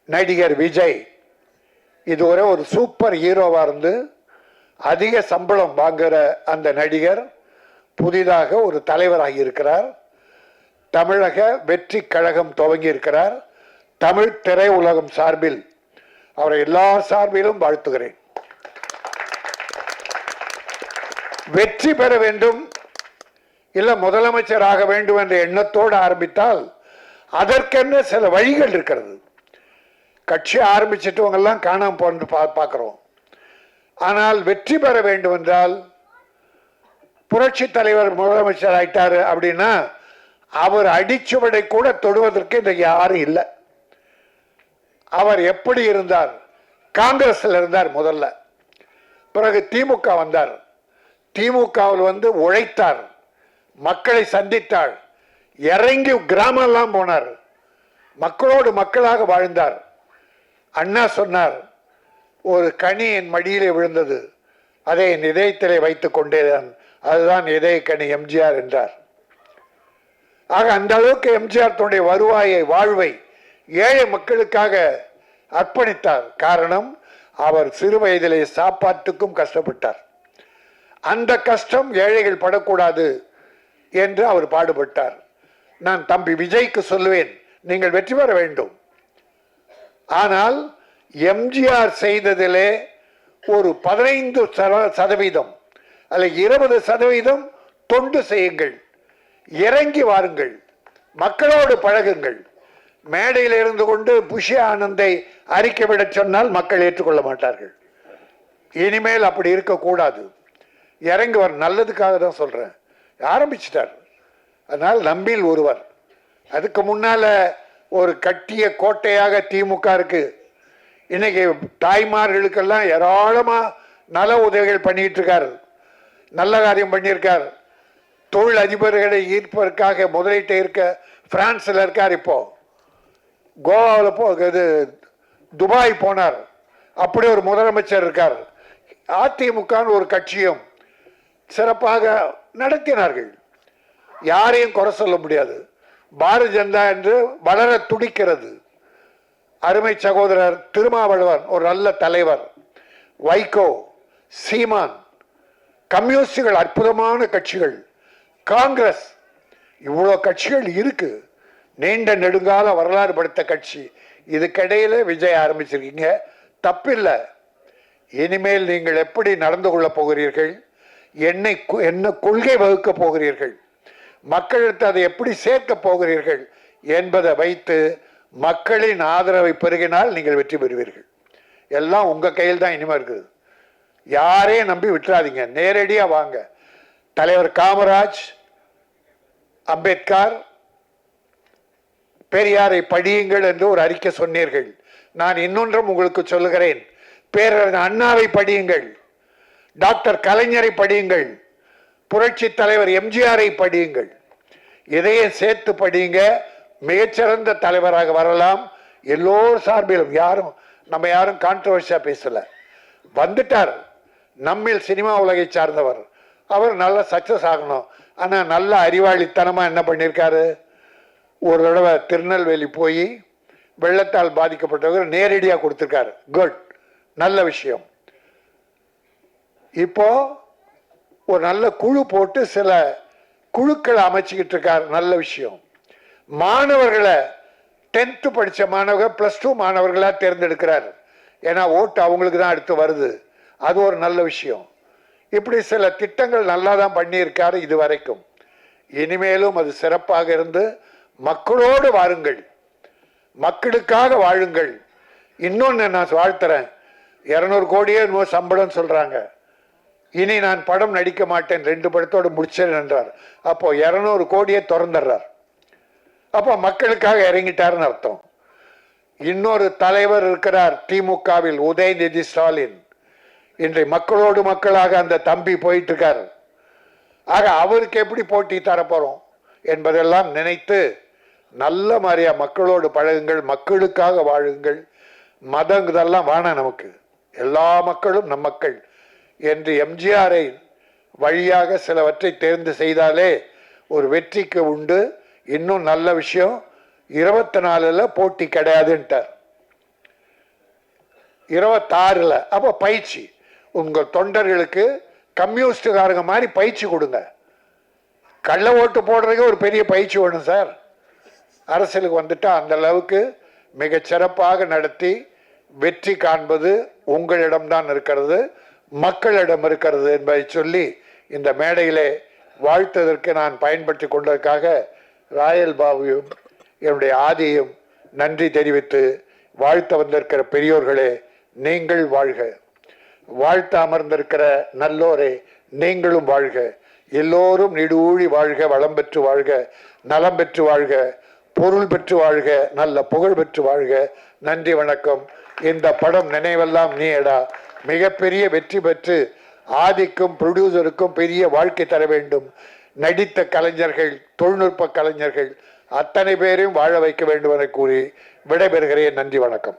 நடிகர் விஜய் இதுவரை ஒரு சூப்பர் ஹீரோவா இருந்து அதிக சம்பளம் வாங்குற அந்த நடிகர் புதிதாக ஒரு தலைவராகி இருக்கிறார். தமிழக வெற்றி கழகம் துவங்கி இருக்கிறார். தமிழ் திரை உலகம் சார்பில் அவரை எல்லா சார்பிலும் வாழ்த்துகிறேன். வெற்றி பெற வேண்டும் இல்ல முதலமைச்சர் ஆக வேண்டும் என்ற எண்ணத்தோடு ஆரம்பித்தால் அதற்கென்ன சில வழிகள் இருக்கிறது. கட்சி ஆரம்பிச்சிட்டவங்க எல்லாம் காணாம போன்னு பார்க்கிறோம். ஆனால் வெற்றி பெற வேண்டும் என்றால் புரட்சி தலைவர் முதலமைச்சர் ஆயிட்டாரு அப்படின்னா அவர் அடிச்சுவடை கூட தொடுவதற்கு இன்றைக்கு யாரும் இல்லை. அவர் எப்படி இருந்தார்? காங்கிரஸ்ல இருந்தார் முதல்ல, பிறகு திமுக வந்தார். திமுகவில் உழைத்தார், மக்களை சந்தித்தார், இறங்கி கிராமம் எல்லாம் போனார், மக்களோடு மக்களாக வாழ்ந்தார். அண்ணா சொன்னார், ஒரு கனி என் மடியிலே விழுந்தது, அதை என் இதயத்திலே வைத்துக் கொண்டேதான், அதுதான் இதய கனி எம்ஜிஆர் என்றார். ஆக அந்த அளவுக்கு எம்ஜிஆர் தன்னுடைய வருவாயை வாழ்வை ஏழை மக்களுக்காக அர்ப்பணித்தார். காரணம், அவர் சிறு வயதிலே சாப்பாட்டுக்கும் கஷ்டப்பட்டார். அந்த கஷ்டம் ஏழைகள் படக்கூடாது என்று அவர் பாடுபட்டார். நான் தம்பி விஜய்க்கு சொல்லுவேன், நீங்கள் வெற்றி பெற வேண்டும். ஆனால் எம்ஜிஆர் செய்ததிலே ஒரு 15% அல்ல 20% தொண்டு செய்யுங்கள், இறங்கி வாருங்கள், மக்களோடு பழகுங்கள். மேடையில் இருந்து கொண்டு புஷி ஆனந்தை அறிக்கை விட சொன்னால் மக்கள் ஏற்றுக்கொள்ள மாட்டார்கள். இனிமேல் அப்படி இருக்கக்கூடாது. இறங்கி வர நல்லதுக்காக தான் சொல்றேன். ஆரம்பிச்சிட்டார். அதனால் நம்மில் ஒருவர். அதுக்கு முன்னால ஒரு கட்டிய கோட்டையாக திமுக இருக்கு. இன்னைக்கு தாய்மார்களுக்கெல்லாம் ஏராளமா நல உதவிகள் பண்ணிட்டு இருக்காரு, நல்ல காரியம் பண்ணியிருக்கார். தொழில் அதிபர்களை ஈர்ப்பதற்காக முதலீட்டை இருக்க பிரான்ஸ்ல இருக்கார். இப்போ கோவாவில் துபாய் போனார், அப்படி ஒரு முதலமைச்சர் இருக்கார். அதிமுக ஒரு கட்சியும் சிறப்பாக நடத்தினார்கள். யாரையும் குறை சொல்ல முடியாது. பாரதிய ஜனதா என்று வளர துடிக்கிறது. அருமை சகோதரர் திருமாவளவன் ஒரு நல்ல தலைவர், வைகோ, சீமான், கம்யூனிஸ்டுகள் அற்புதமான கட்சிகள், காங்கிரஸ், இவ்வளவு கட்சிகள் இருக்கு. நீண்ட நெடுங்கால வரலாறு படுத்த கட்சி. இதுக்கிடையில விஜய் ஆரம்பிச்சிருக்கீங்க, தப்பில்லை. இனிமேல் நீங்கள் எப்படி நடந்து கொள்ள போகிறீர்கள், என்ன கொள்கை வகுக்க போகிறீர்கள், மக்களுக்கு அதை எப்படி சேர்க்க போகிறீர்கள் என்பதை வைத்து மக்களின் ஆதரவை பெருகினால் நீங்கள் வெற்றி பெறுவீர்கள். எல்லாம் உங்க கையில் தான் இனிமே இருக்குது. யாரையும் நம்பி விட்டுறாதீங்க, நேரடியா வாங்க. தலைவர் காமராஜ், அம்பேத்கர், பெரியாரை படியுங்கள் என்று ஒரு அறிக்கை சொன்னீர்கள். நான் இன்னொன்றும் உங்களுக்கு சொல்லுகிறேன், பேரறிஞர் அண்ணாவை படியுங்கள், டாக்டர் கலைஞரை படியுங்கள், புரட்சி தலைவர் எம்ஜிஆரை படியுங்கள். இதையே சேர்த்து படியுங்க. மிகச்சிறந்த தலைவராக வரலாம். எல்லோரும் சார்பிலும் நம்ம யாரும் கான்ட்ரவர்சியா பேசல. வந்துட்டார், நம்மில் சினிமா உலகை சார்ந்தவர். அவர் நல்ல சக்சஸ் ஆகணும். ஆனா நல்ல அறிவாளித்தனமா என்ன பண்ணியிருக்காரு, ஒரு தடவை திருநெல்வேலி போய் வெள்ளத்தால் பாதிக்கப்பட்டவர் நேரடியாக கொடுத்திருக்காரு. குட், நல்ல விஷயம். இப்போ ஒரு நல்ல குழு போட்டு சில குழுக்களை அமைச்சுக்கிட்டு இருக்கார், நல்ல விஷயம். மாணவர்களை 10th படிச்ச மாணவர்கள் +2 மாணவர்களா தேர்ந்தெடுக்கிறார். ஏன்னா ஓட்டு அவங்களுக்கு தான் அடுத்து வருது. அது ஒரு நல்ல விஷயம். இப்படி சில திட்டங்கள் நல்லா தான் பண்ணியிருக்காரு இதுவரைக்கும். இனிமேலும் அது சிறப்பாக இருந்து மக்களோடு வாருங்கள், மக்களுக்காக வாழுங்கள். இன்னொன்னு நான் வாழ்த்துறேன், 200 கோடியே சம்பளம் சொல்றாங்க. இனி நான் படம் நடிக்க மாட்டேன், 2 படத்தோடு முடிச்சேன் என்றார். அப்போ 200 கோடியை திறந்துடுறார். அப்போ மக்களுக்காக இறங்கிட்டாருன்னு அர்த்தம். இன்னொரு தலைவர் இருக்கிறார் திமுகவில், உதயநிதி ஸ்டாலின். இன்றைய மக்களோடு மக்களாக அந்த தம்பி போயிட்டு இருக்கார். ஆக அவருக்கு எப்படி போட்டி தரப்போறோம் என்பதெல்லாம் நினைத்து நல்ல மாதிரியா மக்களோடு பழகுங்கள், மக்களுக்காக வாழுங்கள். மதம் இதெல்லாம் வேணாம், நமக்கு எல்லா மக்களும் நம் மக்கள் என்று எம்ஜிஆரை வழியாக சிலவற்றை தேர்ந்து செய்தாலே ஒரு வெற்றிக்கு உண்டு. இன்னும் நல்ல விஷயம், 24ல் போட்டி கிடையாதுன்ட்டார். 26ல். அப்போ பயிற்சி உங்கள் தொண்டர்களுக்கு கம்யூனிஸ்டுக்காரங்க மாதிரி பயிற்சி கொடுங்க. கள்ள ஓட்டு போடுறதுக்கு ஒரு பெரிய பயிற்சி வேணும் சார். அரசியலுக்கு வந்துட்டா அந்த அளவுக்கு மிக சிறப்பாக நடத்தி வெற்றி காண்பது உங்களிடம்தான் இருக்கிறது, மக்களிடம் இருக்கிறது என்பதை சொல்லி இந்த மேடையிலே வாழ்த்ததற்கு நான் பயன்படுத்தி கொண்டதற்காக ராயல் பாபுவும் என்னுடைய ஆதியும் நன்றி தெரிவித்து, வாழ்த்த வந்திருக்கிற பெரியோர்களே நீங்கள் வாழ்க, வாழ்த்த அமர்ந்திருக்கிற நல்லோரே நீங்களும் வாழ்க, எல்லோரும் நெடுவூழி வாழ்க, வளம் பெற்று வாழ்க, நலம் பெற்று வாழ்க, பொருள் பெற்று வாழ்க, நல்ல புகழ் பெற்று வாழ்க. நன்றி, வணக்கம். இந்த படம் நினைவெல்லாம் நீடா மிகப்பெரிய வெற்றி பெற்று ஆதிக்கும் ப்ரொடியூசருக்கும் பெரிய வாழ்க்கை தர வேண்டும். நடித்த கலைஞர்கள், தொழில்நுட்ப கலைஞர்கள் அத்தனை பேரையும் வாழ வைக்க வேண்டும் என கூறி விடைபெறுகிறேன். நன்றி, வணக்கம்.